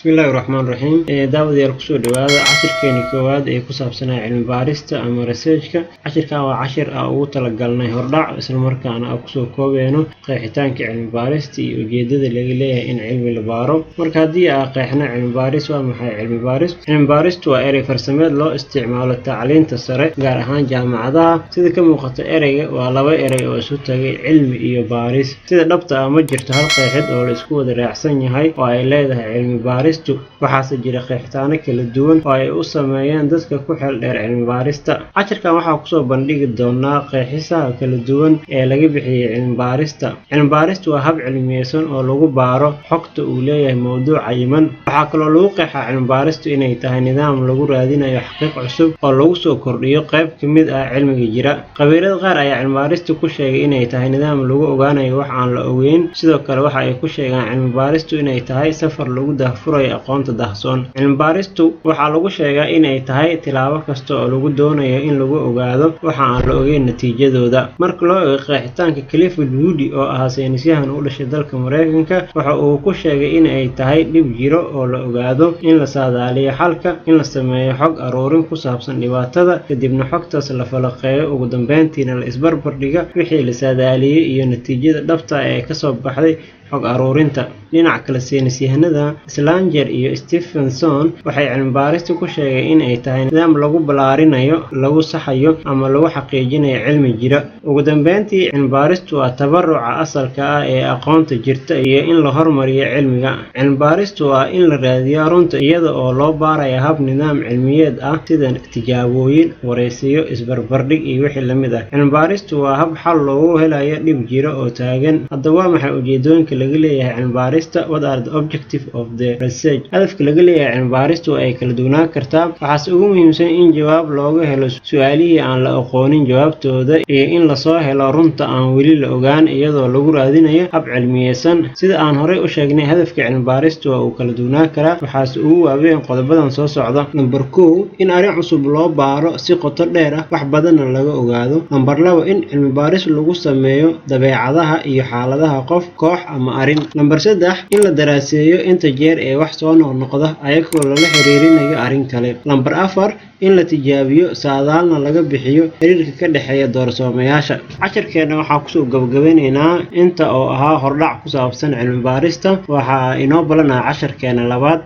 Bismillaahi Raxmaani Raxiim. Daawadayaal ku soo dhawaada cashirkeeni koowaad ee ku saabsan cilmi baarista ama research-ka. Cashirkan waa cashir ugu talagalnay hordhac isla markaana ku soo koobayno qeexitaanka cilmi baarista iyo ujeedada laga leeyahay in cilmi la baaro. Marka haddii aan qeexno cilmi baaris, waa maxay cilmi baaris? Cilmi baaristu waa erey farsameed loo isticmaalo tacliinta sare, gaar ahaan jaamacadaha. Sida ka muuqata ereyga waa laba erey oo isu tagay cilmi iyo baaris. Sida dhabta ah ma jirto hal qeexid oo la isku wada raacsan yahay oo ay leedahay cilmi baaris. Waxaase jira qeexitaano kala duwan oo ay u sameeyeen dadka ku xeel dheer cilmi baarista. Cashirkan waxaa kusoo bandhigi doonaa qeexisaha kala duwan ee laga bixiyay cilmi baarista. Cilmi baaristu waa hab cilmiyeysan oo lagu baaro xogta uu leeyahay mowduuc cayiman. Waxaa kaloo lagu qeexaa cilmi baaristu inay tahay nidaam lagu raadinayo xaqiiq cusub oo lagu soo kordhiyo qayb ka mid ah cilmiga jira. Khabiirada qaar ayaa cilmi baarista ku sheegay inay tahay nidaam lagu ogaanayo wax aan la ogeyn. Sidoo kale waxa ay ku sheegaan cilmi baaristu inay tahay safar lagu daahfurayo aqoonta dahsoon. Cilmi baaristu waxaa lagu sheegaa inay tahay tilaabo kasta oo lagu doonayo in lagu ogaado waxa aan la ogeyn natiijadooda. Marka loo eego qeexitaanka, Clifford Woody oo ah saynisyahan u dhashay dalka Mareykanka, waxa uu ku sheegay in ay tahay dhib jiro oo la ogaado, in la saadaaliyo xalka, in la sameeyo xog ururin ku saabsan dhibaatada, kadibna xogtaas la falanqeeyo, ugu dambeyntiina la isbarbar dhigo wixii la saadaaliyay iyo natiijada dhabta ah ee ka soo baxday xog ururinta. Dhinaca kale, saynisyahanada Slanger iyo Stephenson waxay cilmi baarista ku sheegeen in ay tahay nidaam lagu ballaarinayo, lagu saxayo ama lagu xaqiijinayo cilmi jira. Ugu dambeyntii, cilmi baaristu waa tabaruca asalka ah ee aqoonta jirta iyo in la horumariyo cilmiga. Cilmi baaristu waa in la raadiyo runta iyada oo loo baarayo hab nidaam cilmiyeed ah sida tijaabooyin, wareysiyo, isbarbardhig iyo wixii la mid ah. Cilmi baaristu waa hab xal loogu helayo dhib jira oo taagan. Haddaba waa maxay ujeedooyinka laga leeyahay cilmi baarista? What are the objectives of the research? Hadafka laga leeyahay cilmi baaristu ay kala duwanaan kartaa. Waxaase ugu muhiimsan in jawaab looga helo su'aalihii aan la aqoonin jawaabtooda iyo in la soo helo runta aan weli la ogaan iyadoo lagu raadinayo hab cilmiyeysan. Sida aan horey u sheegnay, hadafka cilmi baaristu waa uu kala duwanaan karaa. Waxaase ugu waaweyn qodobadan soo socda. Number 1, in arrin cusub loo baaro si qoto dheer ah, wax badanna laga ogaado. Number 2, in cilmi baaris lagu sameeyo dabeecadaha iyo xaaladaha qof, koox ama arrin. Number 3, in la daraaseeyo inta jeer ee wax soo noqnoqda ayagoo lala xiriirinayo arrin kale. Number 4, in la tijaabiyo saadaalna laga bixiyo xiriirka ka dhexeeya doorsoomayaasha. Cashirkeena waxaa kusoo gabagabeynaynaa inta oo ahaa hordhac ku saabsan cilmi baarista. Waxaa inoo balanaha cashirkeena labaad.